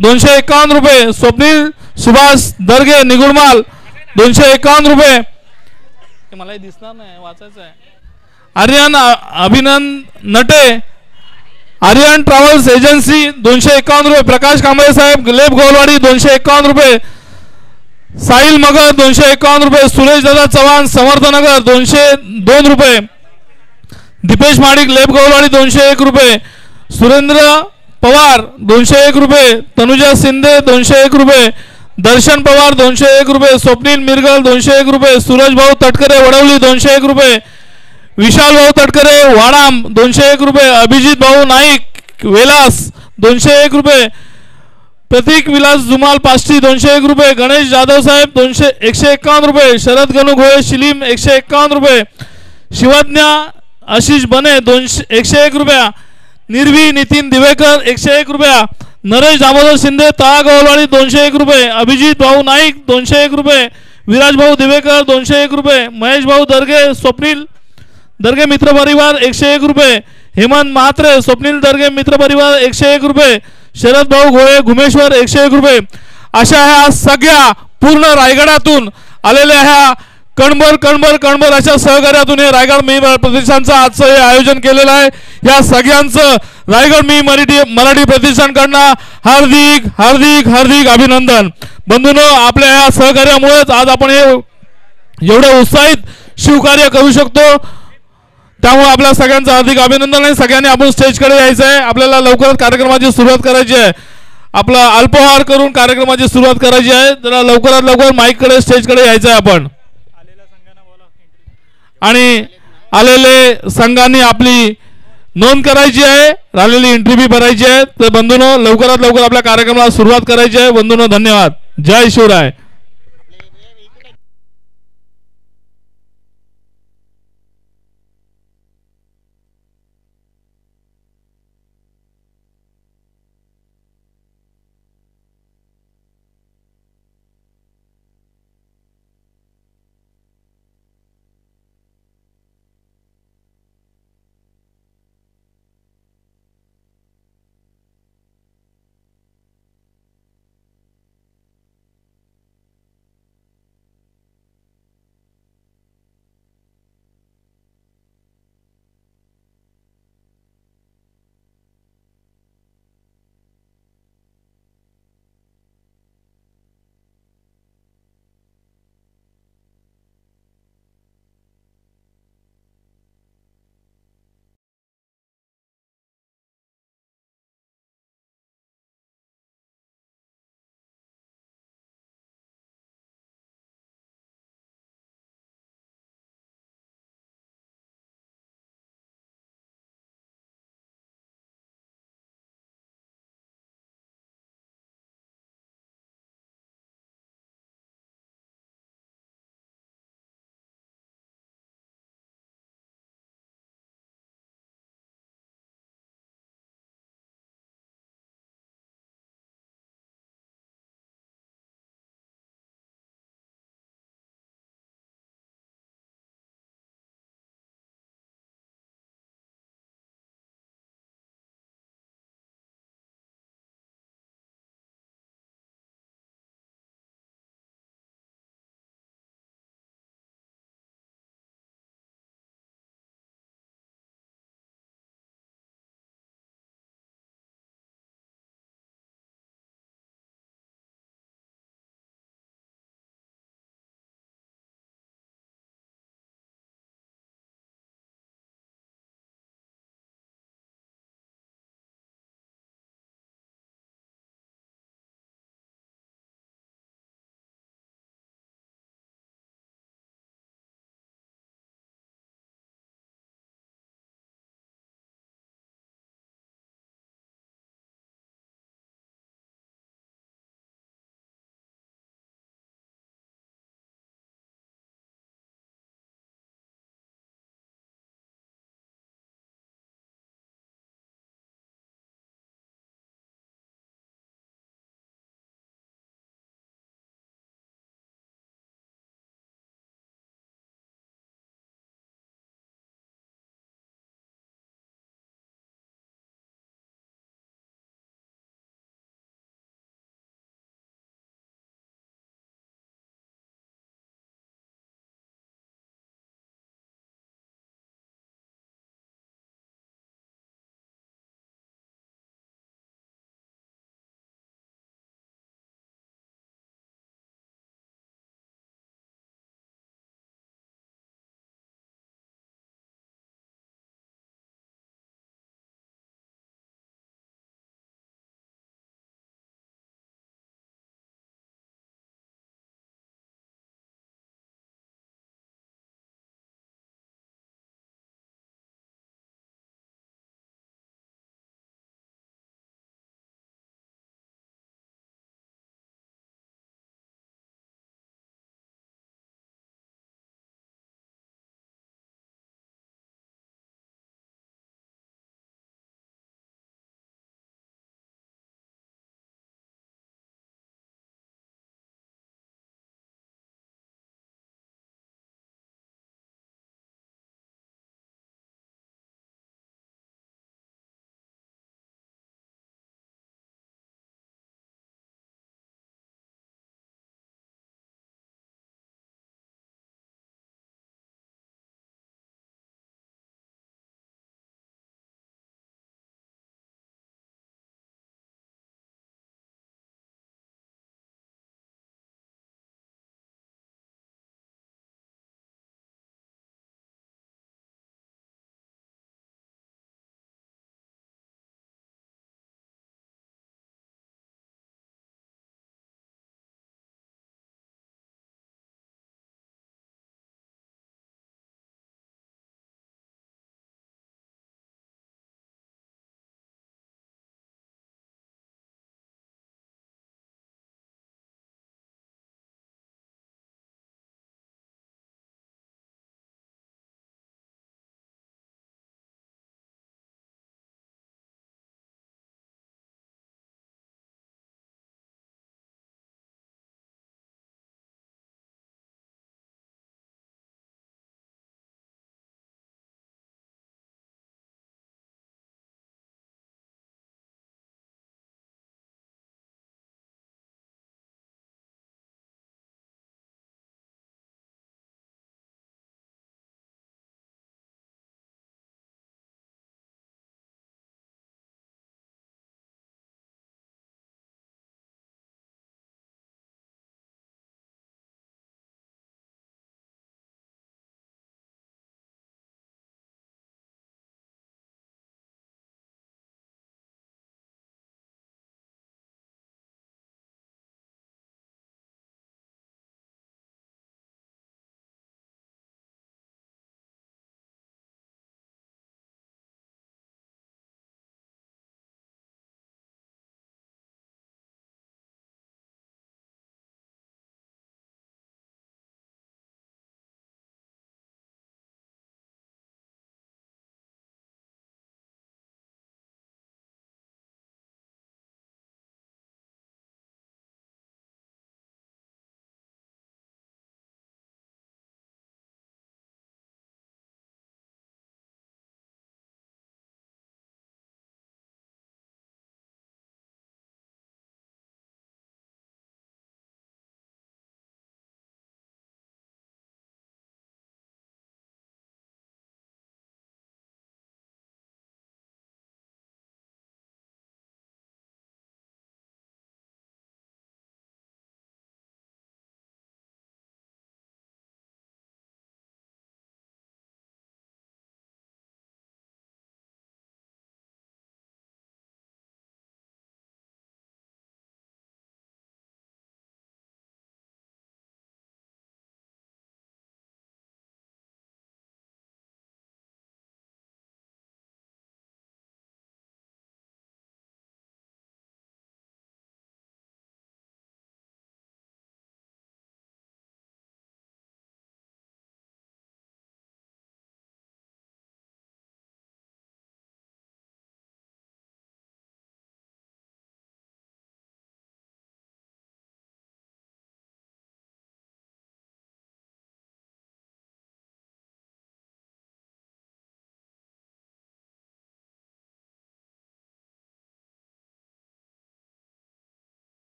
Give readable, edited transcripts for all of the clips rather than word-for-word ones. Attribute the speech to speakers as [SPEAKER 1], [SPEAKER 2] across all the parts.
[SPEAKER 1] 251 रुपये. स्वप्नील सुभाष दर्गे निगुडमाल 251 रुपये. मलाही दिसणार नाही, वाचायचं आहे. आर्यन अभिनंद नटे आर्यन ट्रॅव्हल्स एजन्सी 251 रुपये. प्रकाश कांबळे साहेब लेप गोलवाडी 251 रुपये. साहिल मगर 251 रुपये. सुरेश दादा चव्हाण समर्थनगर 202 रुपये. दीपेश माडिक लेप गोलवाडी 201 रुपये. सुरेंद्र पवार 201 रुपये. तनुजा शिंदे 201 रुपये. दर्शन पवार 201 रुपये. स्वप्नील मिरगल 201 रुपये. सूरज भाऊ तटकरे वडवली 201 रुपये. विशाल भाऊ तटकरे वाडाम 201 रुपये. अभिजित भाऊ नाईक वेलास 201 रुपये. प्रतीक विलास जुमाल पाष्टी 201 रुपये. गणेश जाधव साहेब 151 रुपये. शरद गणू घोळे शिलीम 151 रुपये. शिवज्ञा आशिष बने 101 रुपया. निर्वी नितीन दिवेकर 101 रुपया. नरेश दामोदर शिंदे तळा गवळवाडी 201 रुपये. अभिजित भाऊ नाईक 201 रुपये. विराज भाऊ दिवेकर 201 रुपये. महेश भाऊ दर्गे स्वप्नील दर्गे मित्र परिवार 101 रुपये. हेमंत महात्रे स्वप्नील दर्गे मित्र परिवार 101 रुपये. शरद भाऊ घोळे घुमेश्वर 101 रुपये. अशा ह्या सगळ्या पूर्ण रायगडातून आलेल्या ह्या कणभर कणभर कणभर अशा सहकार्यातून हे रायगड मी प्रतिष्ठानचं आजचं हे आयोजन केलेलं आहे. या सगळ्यांचं रायगड मी मराठी प्रतिष्ठानकडनं हार्दिक हार्दिक हार्दिक अभिनंदन. बंधूंनो, आपल्या ह्या सहकार्यामुळेच आज आपण हे एवढं उत्साहित शिवकार्य करू शकतो. त्यामुळे आपल्या सगळ्यांचं हार्दिक अभिनंदन आहे. सगळ्यांनी आपण स्टेजकडे यायचं आहे. आपल्याला लवकरच कार्यक्रमाची सुरुवात करायची आहे. आपला अल्पहार करून कार्यक्रमाची सुरुवात करायची आहे. जरा लवकरात लवकर माईककडे स्टेजकडे यायचं आहे आपण. आणि आलेले संघांनी आपली नोंद करायची आहे. राहिलेली एंट्री बी भरायची आहे. तर बंधूंनो, लवकरात लवकर आपल्या कार्यक्रमाला सुरुवात करायची आहे. बंधूंनो, धन्यवाद. जय शिवराय.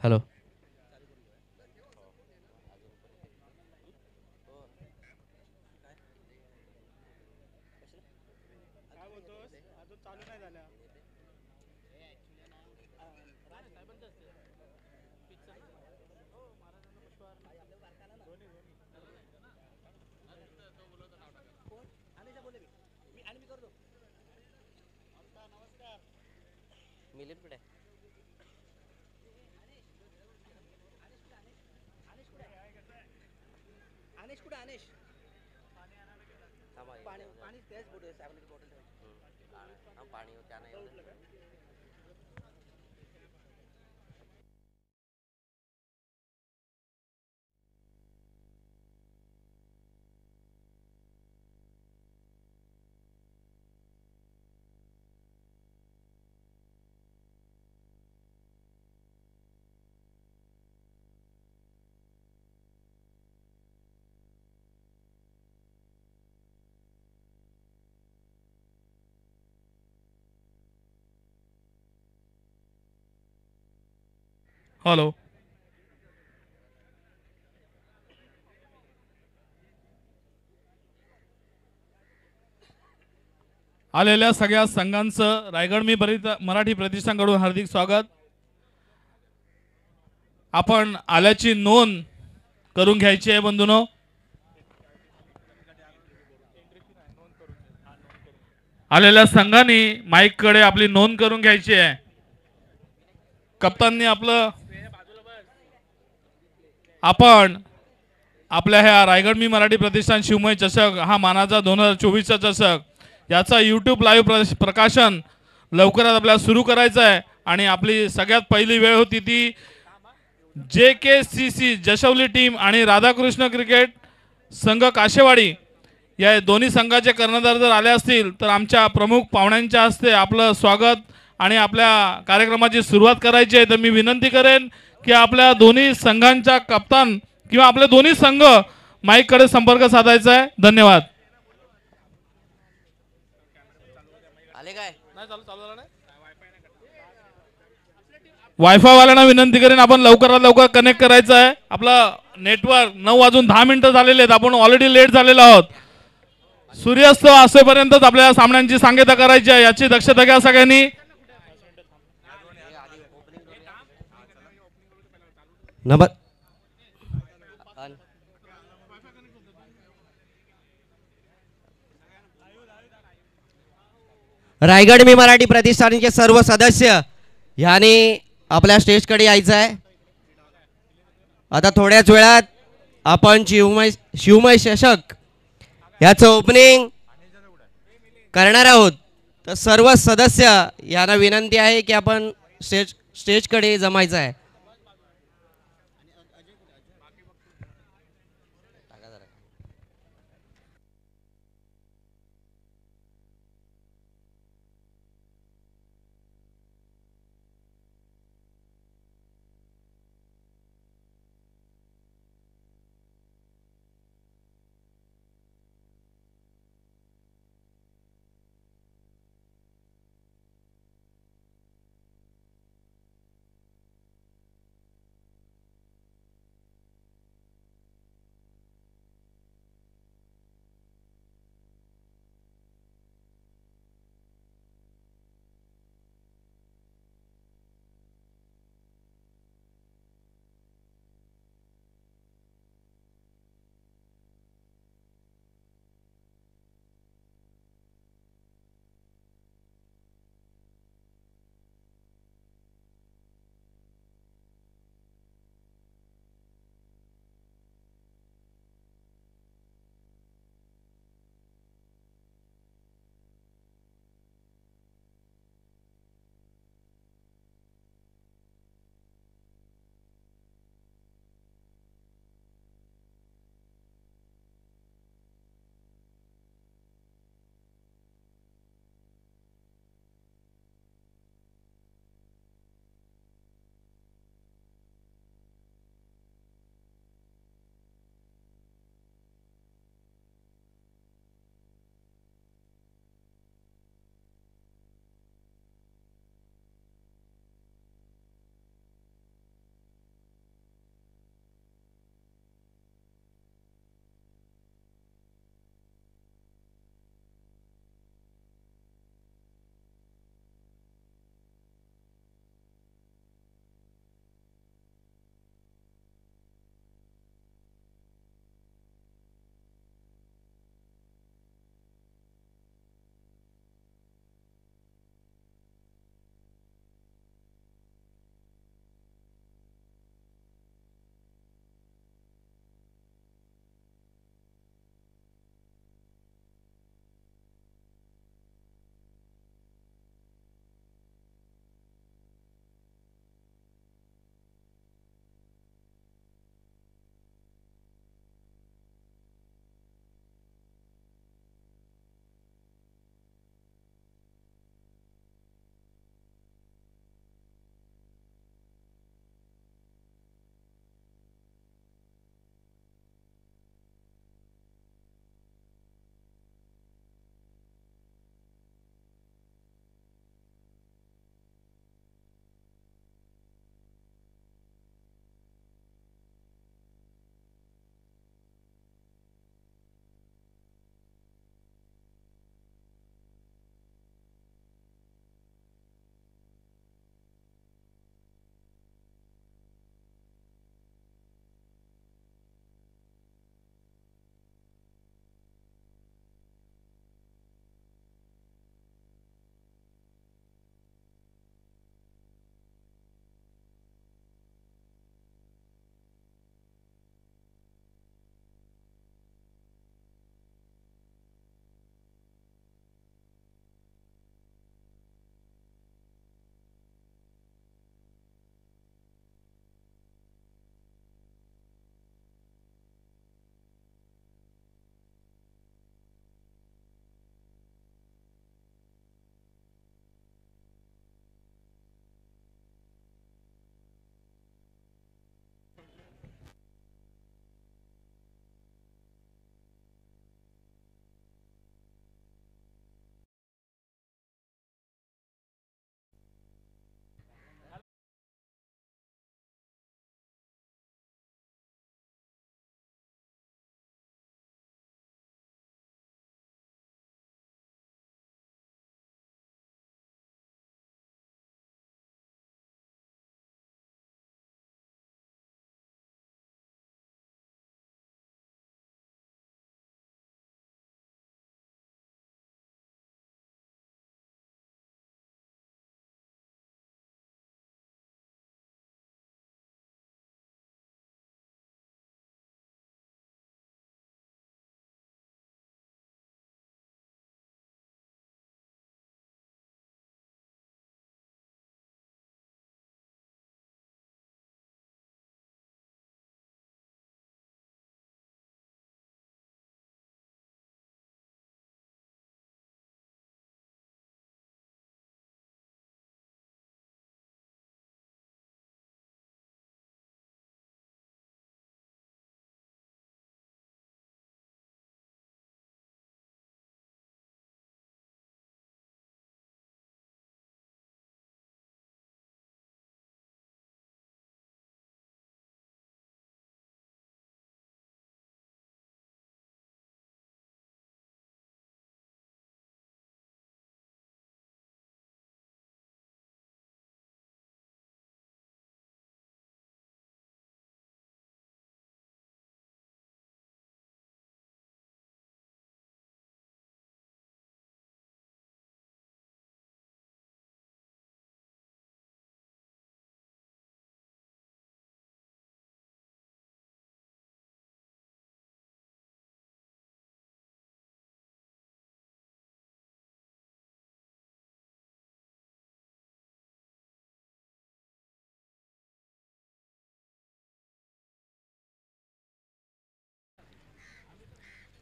[SPEAKER 2] हॅलो. मिलिंद कुठे आहे? अनिश कुठे? अनिश पाणी पाणी तेच बॉटल 7 लिटर बॉटल ठेव. पाणी त्यानं एवढं.
[SPEAKER 1] हॅलो. आलेल्या सगळ्या संघांचं रायगड मी मराठी प्रतिष्ठानकडून हार्दिक स्वागत. आपण आल्याची नोंद करून घ्यायची आहे बंधूंनो. आलेल्या संघांनी माईक कडे आपली नोंद करून घ्यायची आहे. कप्ताननी आपलं आपण आपल्या ह्या रायगड मी मराठी प्रतिष्ठान शिवमय चषक हा मानाचा 2024चा चषक याचा YouTube लाईव्ह प्रकाशन लवकरच आपल्याला सुरू करायचं आहे. आणि आपली सगळ्यात पहिली वेळ होती ती JKCC जशवली टीम आणि राधाकृष्ण क्रिकेट संघ काशेवाडी या दोन्ही संघाचे कर्णधार जर आले असतील तर आमच्या प्रमुख पाहुण्यांच्या हस्ते आपलं स्वागत आणि आपल्या कार्यक्रमाची सुरुवात करायची आहे. तर मी विनंती करेन की आपल्या दोन्ही संघांच्या कप्तान किंवा आपले दोन्ही संघ माईक कडे संपर्क साधायचा आहे. धन्यवाद.
[SPEAKER 2] आले काय?
[SPEAKER 1] वायफाय वाल्यांना विनंती करेन आपण लवकरात लवकर कनेक्ट करायचं आहे. आपलं नेटवर्क 9 वाजून 10 मिनिटं झालेले आहेत. आपण ऑलरेडी लेट झालेलो आहोत. सूर्यास्त असेपर्यंतच आपल्याला सामन्यांची सांगता करायची आहे याची दक्षता घ्या सगळ्यांनी.
[SPEAKER 2] नंबर रायगड मी मराठी प्रतिष्ठानचे सर्व सदस्य याने आपल्या स्टेजकडे यायचं आहे. आता थोड्याच वेळात आपण शिवमय चषक याचं ओपनिंग करणार आहोत. तर सर्व सदस्य यांना विनंती आहे की आपण स्टेजकडे जमायचं आहे.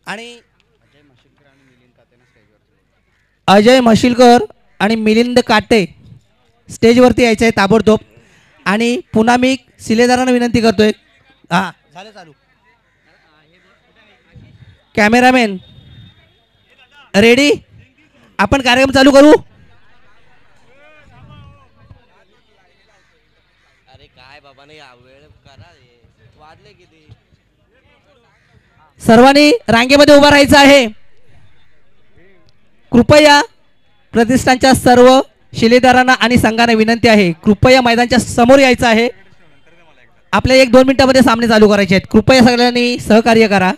[SPEAKER 2] आणि
[SPEAKER 3] अजय म्हशीलकर आणि मिलिंद काटे स्टेजवरती यायचं आहे ताबडतोब. आणि पुन्हा मी शिलेदारांना विनंती करतोय, हा झालं चालू. कॅमेरामॅन रेडी, आपण कार्यक्रम चालू करू.
[SPEAKER 2] अरे काय बाबा नाही वेळ करा वाजले किती.
[SPEAKER 3] सर्वांनी रांगेमध्ये उभा राहायचं आहे. कृपया प्रतिष्ठानच्या सर्व शिलेदारांना आणि संघांना विनंती आहे, कृपया मैदानाच्या समोर यायचं आहे. आपल्या 1-2 मिनिटांमध्ये सामने चालू करायचे आहेत. कृपया सगळ्यांनी सहकार्य करा.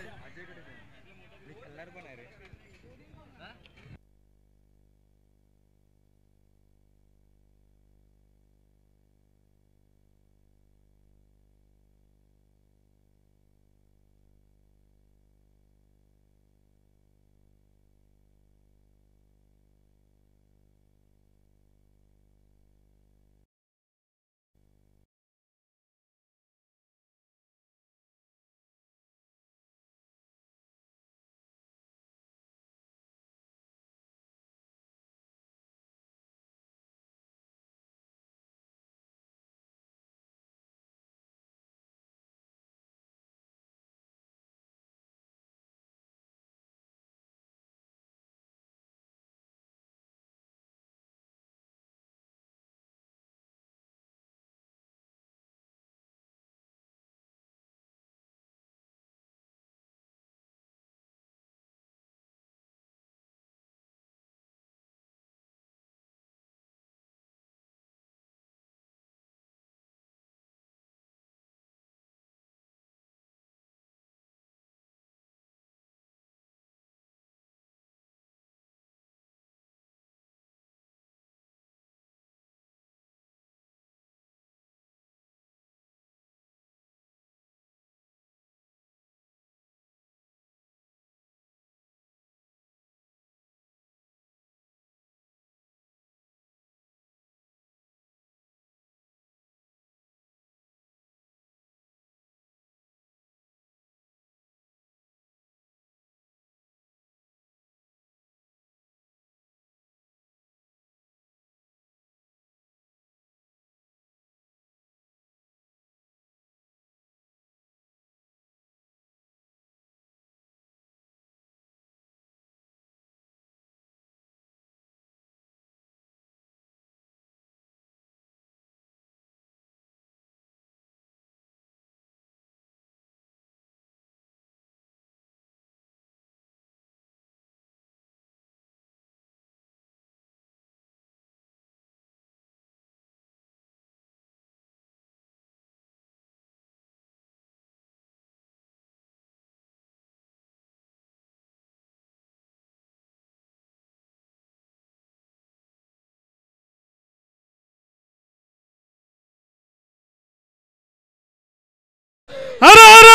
[SPEAKER 1] हर हर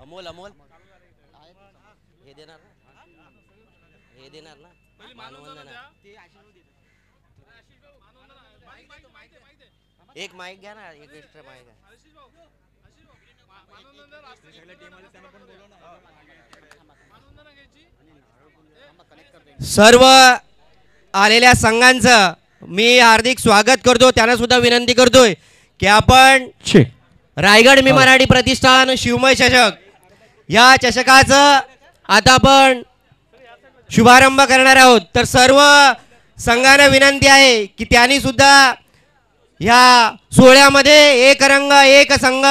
[SPEAKER 2] अमोल अमोल हे देणार ना मानवंदना. एक माईक घ्या ना, एक एक्स्ट्रा माईक आहे. सर्व आलेल्या संघांचं मी हार्दिक स्वागत करतो. त्यांना सुद्धा विनंती करतोय की आपण रायगड मी मराठी प्रतिष्ठान शिवमय चषक या चषकाचं आता आपण शुभारंभ करणार आहोत. तर सर्व संघांना विनंती आहे की त्यांनी सुद्धा या सोहळ्यामध्ये एक रंग एक संघ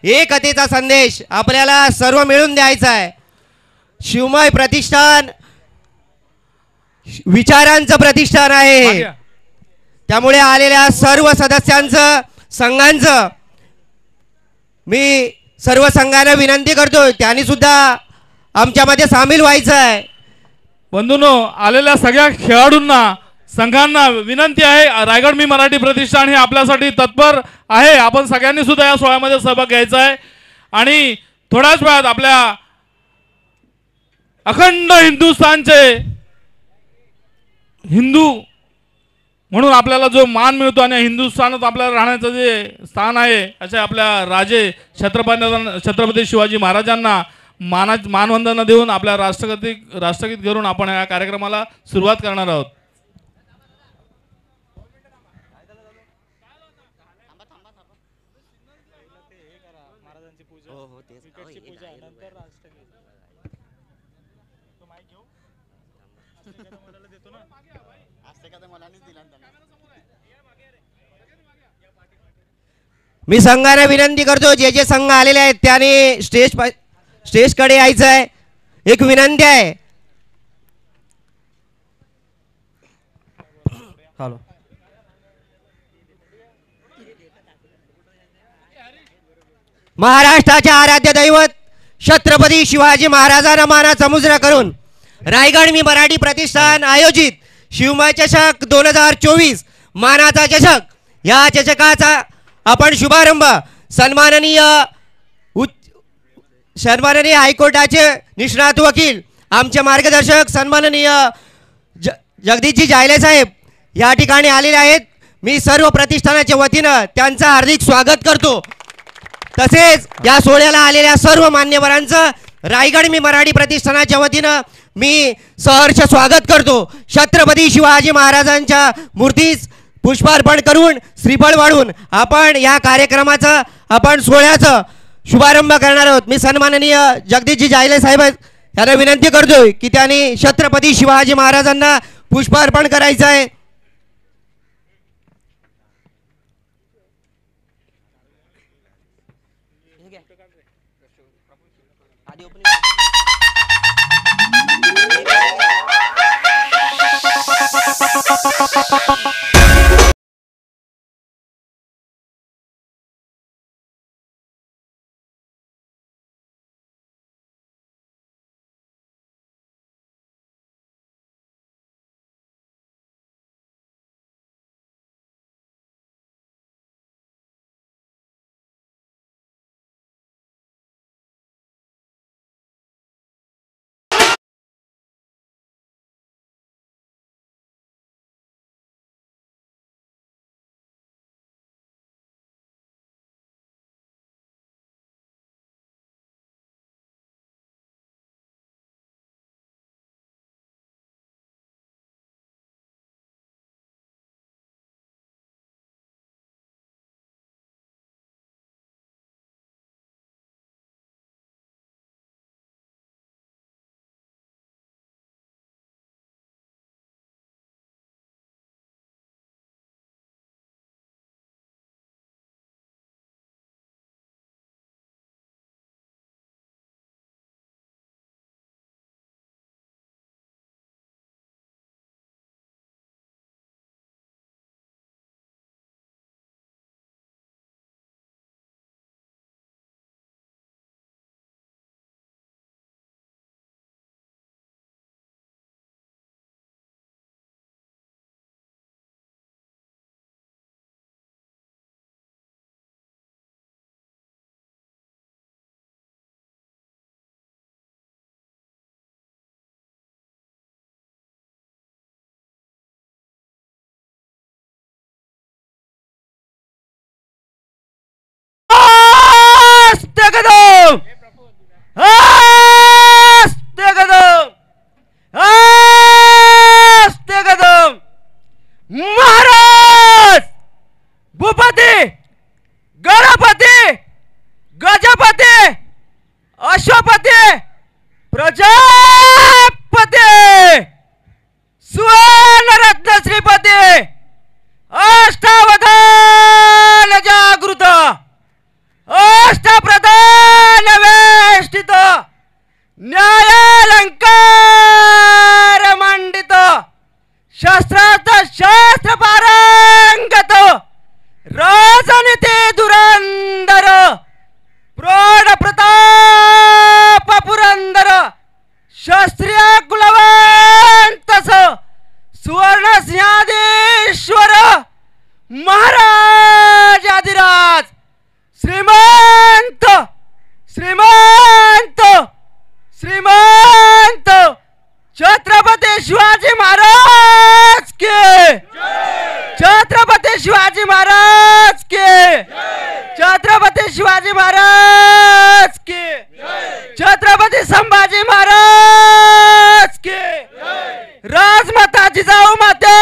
[SPEAKER 2] एकतेचा संदेश आपल्याला सर्व मिळून द्यायचा आहे. शिवमय प्रतिष्ठान विचारांचं प्रतिष्ठान आहे. त्यामुळे आलेल्या सर्व सदस्यांचं संघांचं मी सर्व संघांना विनंती करतोय त्यांनी सुद्धा आमच्यामध्ये सामील व्हायचं आहे.
[SPEAKER 1] बंधूंनो, आलेल्या सगळ्या खेळाडूंना संघांना विनंती आहे, रायगड मी मराठी प्रतिष्ठान हे आपल्यासाठी तत्पर आहे. आपण सगळ्यांनी सुद्धा या सोहळ्यामध्ये सहभाग घ्यायचा आहे. आणि थोड्याच वेळात आपल्या अखंड हिंदुस्थानचे हिंदू म्हणून आपल्याला जो मान मिळतो आणि हिंदुस्थानात आपल्याला राहण्याचं जे स्थान आहे अशा आपल्या राजे छत्रपती शिवाजी महाराजांना मानवंदना देऊन आपल्या राष्ट्रगीत करून आपण या कार्यक्रमाला सुरुवात करणार आहोत.
[SPEAKER 2] मी संघाने विनंती करतो जे जे संघ आलेले आहेत त्याने स्टेजकडे यायचं आहे. एक विनंती आहे. हॅलो महाराष्ट्राचे आराध्य दैवत छत्रपती शिवाजी महाराजांना मानाचा मुजरा करून रायगड मी मराठी प्रतिष्ठान आयोजित शिवमय चषक 2024 मानाचा चषक या चषकाचा आपण शुभारंभ सन्माननीय हायकोर्टाचे निष्णात वकील आमचे मार्गदर्शक सन्माननीय जगदीशजी जायले साहेब या ठिकाणी आलेले आहेत. मी सर्व प्रतिष्ठानाच्या वतीनं त्यांचं हार्दिक स्वागत करतो. तसेच या सोहळ्याला आलेल्या सर्व मान्यवरांचं रायगड मी मराठी प्रतिष्ठानाच्या वतीनं मी सहर्ष स्वागत करतो. छत्रपती शिवाजी महाराजांच्या मूर्तीस पुष्पार्पण करून श्रीफळ वाढून आपण या कार्यक्रमाचा आपण सोहळ्याचा शुभारंभ करणार आहोत. मी सन्माननीय जगदीशजी जायले साहेब यांना विनंती करतोय की त्यांनी छत्रपती शिवाजी महाराजांना पुष्पार्पण करायचं आहे. महाराज भूपती गणपती गजपती अश्वपती प्रजापती सुवर्णरत्न श्रीपती अष्टावधान जागृत अष्टप्रधान वेष्टित न्यायालंकार मंडित शास्त्रार्थ शास्त्र पारंगत राजनीती धुरंधर प्रौढ प्रताप पुरंदर शास्त्रीय कुलवंतस सुवर्ण सिंहाधीश्वर महाराज आदिराज श्रीमंत श्रीमंत श्रीमंत छत्रपती शिवाजी महाराज के जय। छत्रपती शिवाजी महाराज की, छत्रपती शिवाजी महाराज की, छत्रपती संभाजी महाराज की, राजमाता जिजाऊ माते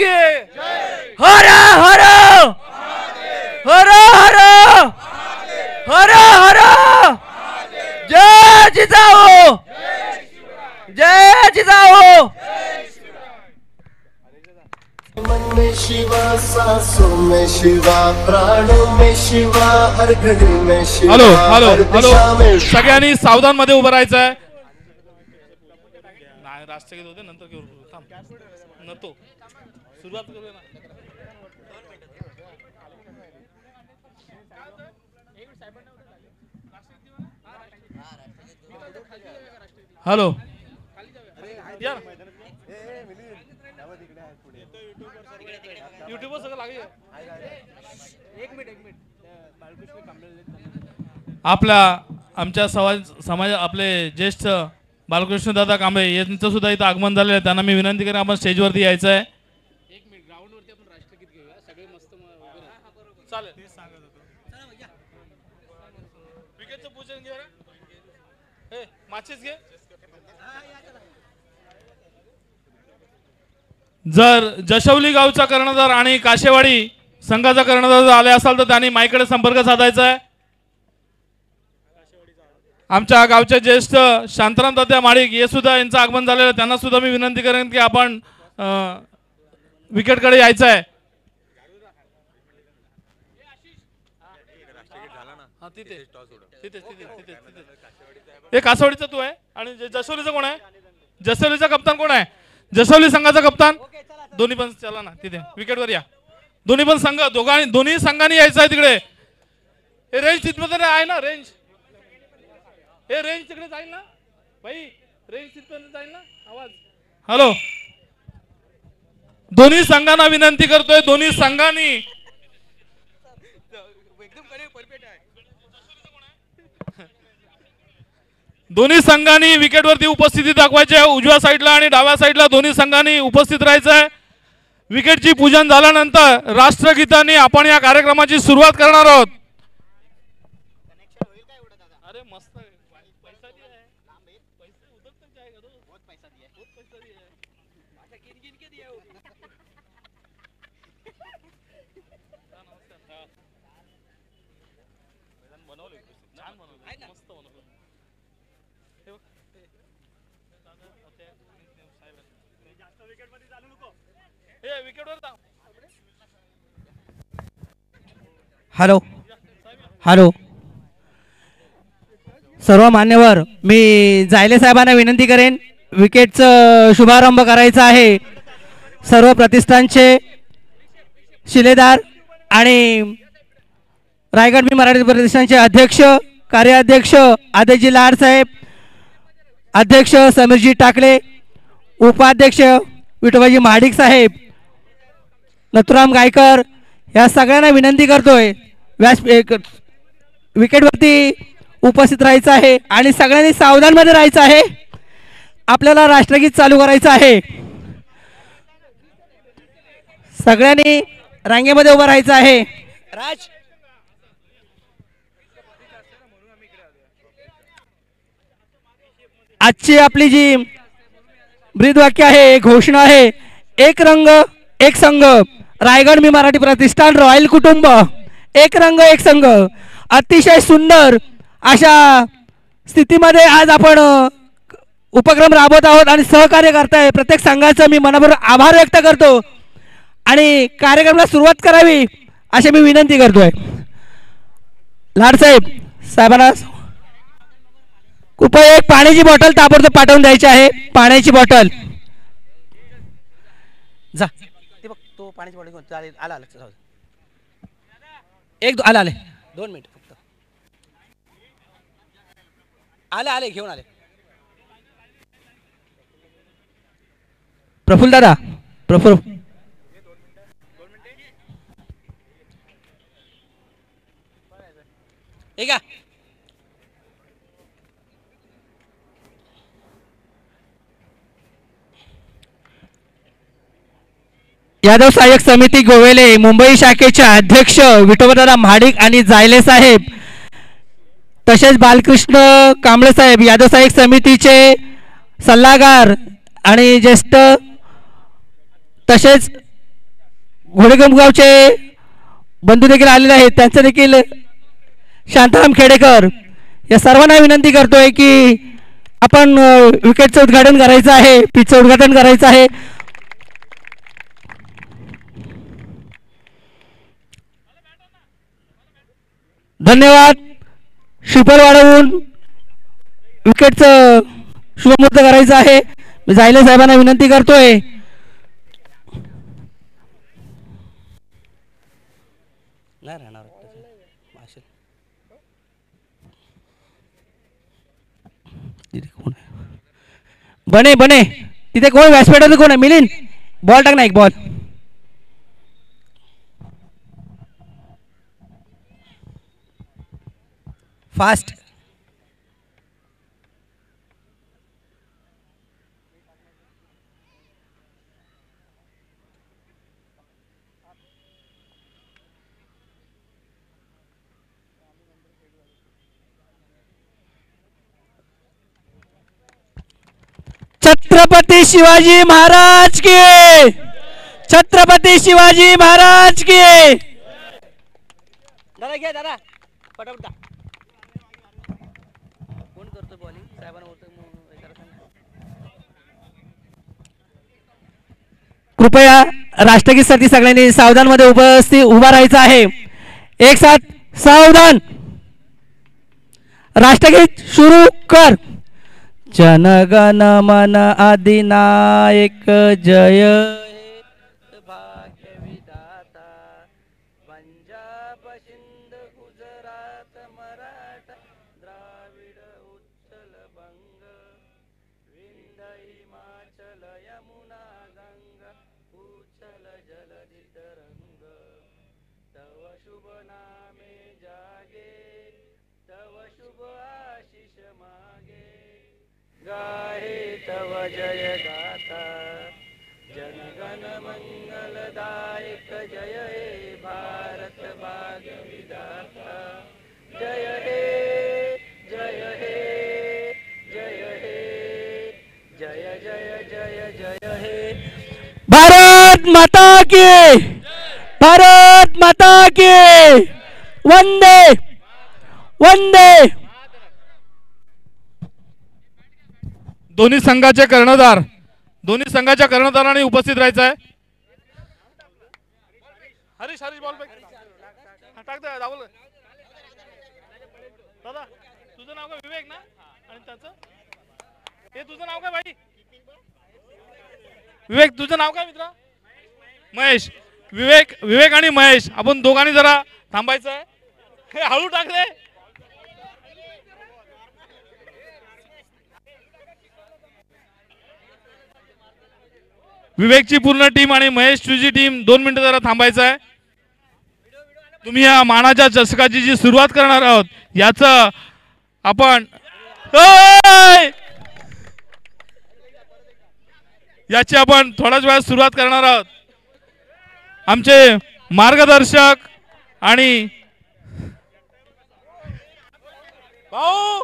[SPEAKER 2] की, हर हर हर हर हर हर, जय जिजाऊ, जय जिजाऊ.
[SPEAKER 4] मन में शिवा, सांसों में शिवा, प्राणों में शिवा, हर घड़ी में शिवा.
[SPEAKER 1] हॅलो हॅलो
[SPEAKER 4] हर
[SPEAKER 1] हॅलो
[SPEAKER 4] दिशा में
[SPEAKER 1] सगळ्यांनी सावधान मध्ये उभं राहायचं आहे. नाही राष्ट्रगीत होते नंतर घेऊ. थांब नतो सुरुवात करूया ना. हॅलो या युट्यूबवर सगळं लागेल. आमच्या समाज आपले ज्येष्ठ बालकृष्ण दादा कांबळे यांचं सुद्धा इथं आगमन झालेलं आहे. त्यांना मी विनंती करेन आपण स्टेजवरती यायचं आहे. चालेल विकेटचं पूजन घे रे. माचीस घे. जर जशवली गावचा कर्णधार आणि काशेवाडी संघाचा कर्णधार आले असाल तर त्यांनी माईकडे संपर्क साधायचा आहे. आमच्या गावचे ज्येष्ठ शांताराम तात्या माळिक हे सुद्धा यांचं आगमन झालेलं आहे. त्यांना सुद्धा मी विनंती करेन की आपण विकेटकडे यायचं आहे. हे कासवाडीचा तू आहे आणि जसवलीचा कोण आहे? जसवलीचा कप्तान कोण आहे? जसवली संघाचा कप्तान. दोन्ही पण चला ना तिथे विकेटवर या. दोन्ही पण संघ दोन्ही संघांनी यायचं आहे तिकडे. हे रेंज तिथपर्यंत आहे ना रेंज? हे रेंज तिकडे जाईल ना भाई? रेंज तिथपर्यंत जाईल ना आवाज? हॅलो दोन्ही संघांना विनंती करतोय. दोन्ही संघांनी विकेटवरती उपस्थिती दाखवायची आहे. उजव्या साईडला आणि डाव्या साईडला दोन्ही संघांनी उपस्थित राहायचं आहे. विकेटची पूजन झाल्यानंतर राष्ट्रगीतांनी आपण या कार्यक्रमाची सुरुवात करणार आहोत. अरे मस्त पैसा दिया है. पैसे उधर तक जाएगा तो बहुत पैसा दिया है. बहुत पैसा दिया है. अच्छा गिन गिन के दिया है. बनवलं छान बनवलं मस्त बनवलं.
[SPEAKER 3] हॅलो हॅलो सर्व मान्यवर मी जायले साहेबांना विनंती करेन विकेटचं शुभारंभ करायचा आहे. सर्व प्रतिष्ठानचे शिलेदार आणि रायगड मी मराठी प्रतिष्ठानचे अध्यक्ष कार्याध्यक्ष आदेजी लाड साहेब, अध्यक्ष समीरजी टाकले, उपाध्यक्ष विठोबाजी महाडिक साहेब, नथुराम गायकर या सगळ्यांना विनंती करतोय विकेटवरती उपस्थित राहायचं आहे आणि सगळ्यांनी सावधान मध्ये राहायचं आहे. आपल्याला राष्ट्रगीत चालू करायचं आहे. सगळ्यांनी रांगेमध्ये उभं राहायचं आहे. राज आजची आपली जी ब्रीदवाक्य आहे घोषणा आहे एक रंग एक संघ रायगड मी मराठी प्रतिष्ठान रॉयल कुटुंब एक रंग एक संघ. अतिशय सुंदर अशा स्थितीमध्ये आज आपण उपक्रम राबवत आहोत आणि सहकार्य करताय. प्रत्येक संघाचं मी मनापासून आभार व्यक्त करतो आणि कार्यक्रमाला सुरुवात करावी अशी मी विनंती करतोय. लाडसाहेब साहेबांना कृपया एक पाण्याची बॉटल ताबडतोब पाठवून द्यायची आहे. पाण्याची बॉटल जा ते बघ तो पाण्याची बॉटल चालेल. आला आला एक आले 2 मिनिट फक्त आले घेऊन आले. प्रफुल्ल दादा प्रफुल्ल का यादव सहाय्यक समिती गोवेले मुंबई शाखेचे अध्यक्ष विठोबादादा महाडिक आणि जायले साहेब, तसेच बालकृष्ण कांबळे साहेब यादव सहाय्यक समितीचे सल्लागार आणि ज्येष्ठ, तसेच घोडेगमगावचे बंधू देखील आलेले आहेत, त्यांचं देखील शांताराम खेडेकर, या सर्वांना विनंती करतोय की आपण विकेटचं उद्घाटन करायचं आहे, पिचचं उद्घाटन करायचं आहे. धन्यवाद. शिपर वाढवून विकेटचं शुभमुहूर्त करायचं आहे. मी जायले साहेबांना विनंती करतोय. बने बने तिथे कोण व्यासपीठावर कोण आहे? मिलिंद, बॉल टाक ना, एक बॉल. फास्ट. छत्रपती शिवाजी महाराज की, छत्रपती शिवाजी महाराज की. दादा घ्या दादा, पटापट. कोण करतो बॉलिंग? साहेबांना होतं. कृपया राष्ट्रगीतासाठी सगळ्यांनी सावधान मध्ये उपस्थित उभा राहायचं आहे. एक साथ सावधान. राष्ट्रगीत सुरू कर. जनगण मन अधिनायक जय हे भाग्य विधाता, पंजाब सिंध गुजरात मराठा द्राविड उत्कल बंग, विंध्य हिमाचल यमुना गंगा उच्चल जलधि तरंग, तव शुभ नामे जागे, तव शुभ आशीष मागे, गाहे तव जय गाथा, जनगण मंगलदायक जय हे भारत भाग्य विधाता, जय हे जय हे जय हे जय जय जय जय हे. भारत माता की, भारत माता की. वंदे वंदे.
[SPEAKER 1] दोन्ही संघाचे कर्णधार, दोन्ही संघाच्या कर्णधारांनी उपस्थित राहायचं आहे. हरीश हरीश बॉल टाक दे. दादा तुझं नाव काय? विवेक ना? आणि त्याचं हे तुझं नाव काय भाई? विवेक, तुझं नाव काय मित्रा? महेश. विवेक, विवेक आणि महेश आपण दोघांनी जरा थांबायचं आहे. हे हळू टाकले. विवेकची पूर्ण टीम आणि महेश तुझी टीम 2 मिनिटं जरा थांबायचं आहे. तुम्ही या मानाच्या चषकाची जी सुरुवात करणार आहोत याचं आपण याची आपण थोड्याच वेळात सुरुवात करणार आहोत. आमचे मार्गदर्शक आणि भाऊ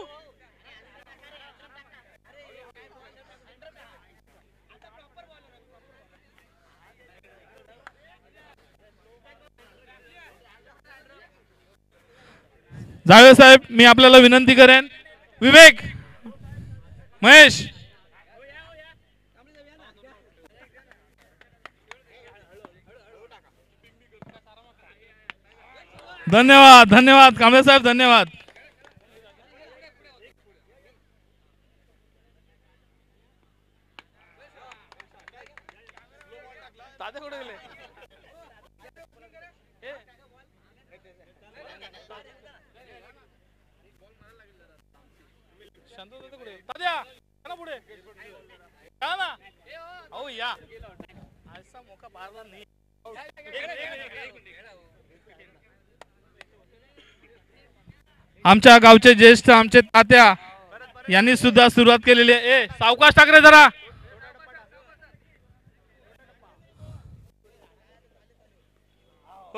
[SPEAKER 1] जावे साहेब, मी आपल्याला विनंती करेन. विवेक, महेश, धन्यवाद धन्यवाद. कांबळे साहेब धन्यवाद. आमच्या गावचे ज्येष्ठ आमचे तात्या यांनी सुद्धा सुरुवात केलेली आहे. सावकाश टाक रे जरा.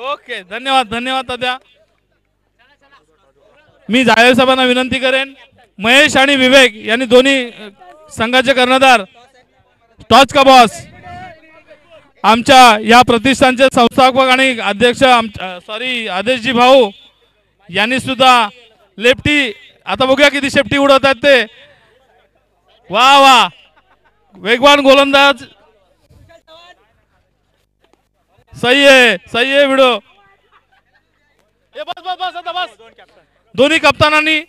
[SPEAKER 1] ओके, धन्यवाद धन्यवाद तात्या. मी जाहीर साहेबांना विनंती करेन, महेश आणि विवेक यांनी दोन्ही संघाचे कर्णधार, टॉच का बॉस, आमच्या या प्रतिष्ठानचे संस्थापक आणि अध्यक्ष आदेशजी भाऊ यांनी सुद्धा लेफ्टी, आता बघूया किती शेफ्टी उडवत आहेत ते. वा वा, वेगवान गोलंदाज, सही आहे विडो. बस बस बस आता बस. दोन्ही कप्तानांनी,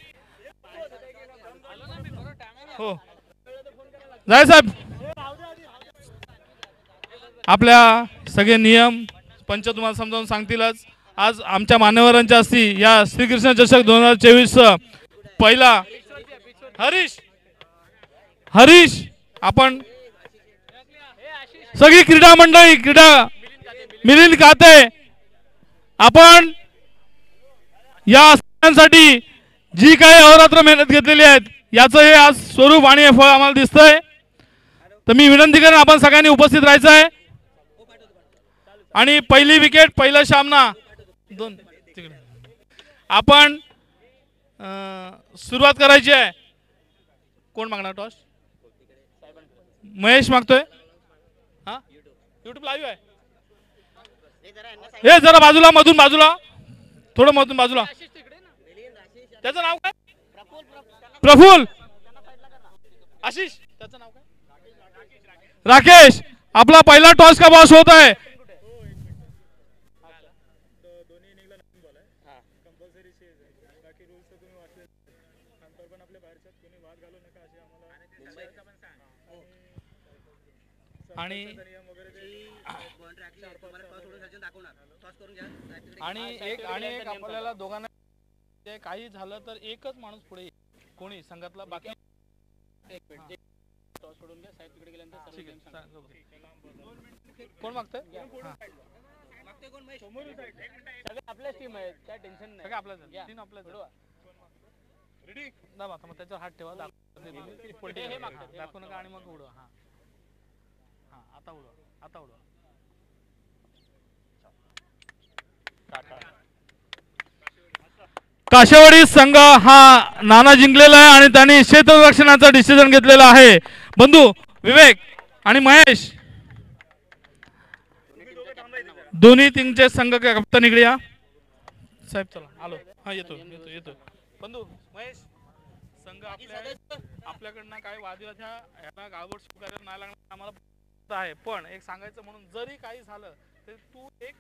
[SPEAKER 1] हो जाय साहेब, आपल्या सगळे नियम पंच तुम्हाला समजावून सांगतीलच. आज आमच्या मान्यवरांच्या हस्ती या श्रीकृष्ण चषक 2024 पहिला हरीश आपण सगळी क्रीडा मंडळी, क्रीडा मिलिंद खाते, आपण या साठी जी काही अहोरात्र मेहनत घेतलेली आहेत याचं हे आज स्वरूप आणि हे फळ आम्हाला दिसतंय. तर मी विनंती करेन आपण सगळ्यांनी उपस्थित राहायचं आहे. आणि पहिली विकेट, पहिला सामना दोन तिकडे आपण सुरुवात करायची आहे. कोण मागणार टॉस? महेश मागतोय. हा, युट्यूब लाईव्ह आहे. हे जरा बाजूला, मधून बाजूला, थोडं मधून बाजूला. त्याचं नाव काय? प्रफुल. आशिष, त्याचं नाव काय? राकेश. आपला पहिला टॉस का बॉस होत आहे. आणि एक आपल्याला दोघांना काही झालं तर एकच माणूस पुढे, कोणी संघातला, बाकी कोण मागतंय?
[SPEAKER 3] आपल्याच टीम आहे, काय टेन्शन नाही.
[SPEAKER 1] आपल्याच रेडी दाबा. मग त्याच्यावर हात ठेवा, दाखवू नका आणि मग उडवा. हा हा, आता उडवा, आता उडवा. काशेवाडी संघ हा नाना जिंकलेला आहे आणि त्यांनी क्षेत्ररक्षणाचा डिसिजन घेतलेला आहे. बंधू विवेक आणि महेश दोन्ही टीमचे संघ कप्तान इकडे या. साहेब चला, आलो. हा, येतो येतो येतो. बंधू महेश, संघ आपल्याकडनं काय वादविवाद ह्याला गावभर स्वीकारायला नाही लागणार आम्हाला आहे. पण एक सांगायचं म्हणून, जरी काही झालं तरी तू एक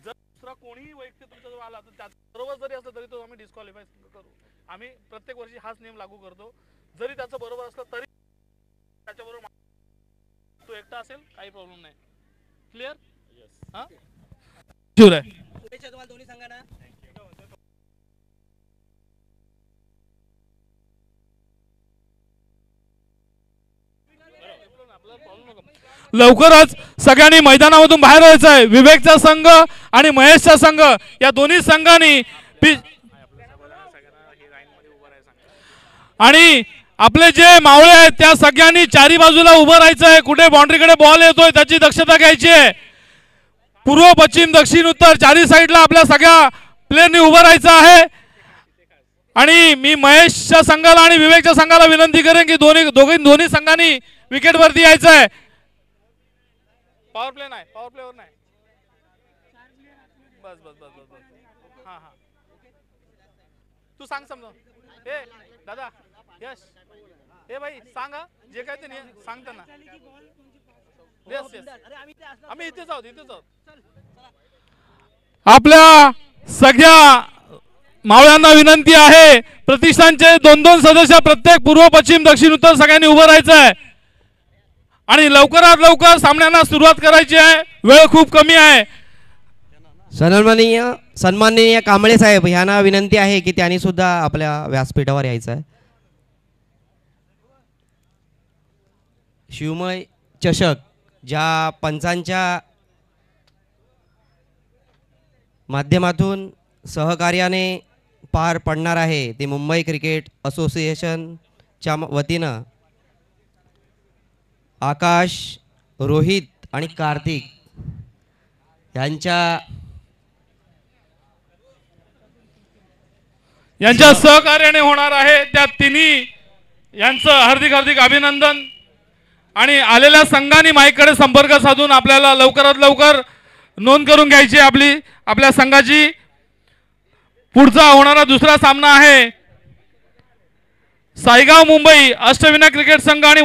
[SPEAKER 1] जर दुसरा कोणीही व्यक्ती तुमच्याजवळ आला तर त्याचं बरोबर जरी असलं तरी तो आम्ही डिस्क्वालिफाय करू. आम्ही प्रत्येक वर्षी हाच नियम लागू करतो. जरी त्याचं बरोबर असलं तरी त्याच्याबरोबर तो एकटा असेल काही प्रॉब्लेम नाही. क्लिअर? हा, शुअर आहे.
[SPEAKER 3] शुभेच्छा तुम्हाला दोन्ही संघांना.
[SPEAKER 1] लवकरच सगळ्यांनी मैदानामधून बाहेर व्हायचं आहे. विवेकचा संघ आणि महेशचा संघ या दोन्ही संघांनी आणि आपले जे मावळे आहेत त्या सगळ्यांनी चारी बाजूला उभं राहायचं आहे. कुठे बाउंड्रीकडे बॉल येतोय त्याची दक्षता घ्यायची आहे. पूर्व, पश्चिम, दक्षिण, उत्तर चारी साईडला आपल्या सगळ्या प्लेयरनी उभं राहायचं आहे. आणि मी महेशच्या संघाला आणि विवेकच्या संघाला विनंती करेन की दोन्ही संघांनी विकेट वरती यायचं आहे. पॉवर प्ले नाही, पॉवर प्लेवर नाही. बस बस बस बस. हा हा, तू सांग समजा. ए दादा, यश, ए भाई सांग, जे काय ते सांग त्यांना. आम्ही इथेच आहोत. आपल्या सगळ्या मावळ्यांना विनंती आहे, प्रतिष्ठानचे 2-2 सदस्य प्रत्येक पूर्व, पश्चिम, दक्षिण, उत्तर सगळ्यांनी उभं राहायचं आहे. आणि लवकरात लवकर सामन्यांना सुरुवात करायची आहे. वेळ खूप कमी आहे.
[SPEAKER 2] सन्माननीय कांबळे साहेब यांना विनंती आहे की त्यांनी सुद्धा आपल्या व्यासपीठावर यायचं आहे. शिवमय चषक ज्या पंचांच्या माध्यमातून सहकार्याने पार पडणार आहे ते मुंबई क्रिकेट असोसिएशनच्या वतीनं आकाश, रोहित आणि कार्तिक
[SPEAKER 1] यांच्या सहकार्याने होणार आहे त्या तिन्ही यांचं हार्दिक हार्दिक अभिनंदन. आणि आलेल्या संघाने माईकडे संपर्क साधून आपल्याला लवकरात लवकर नोंद करून घ्यायची आपल्या संघाची. पुढचा होणारा दुसरा सामना आहे साईगाव मुंबई अष्टविनायक क्रिकेट संघ आणि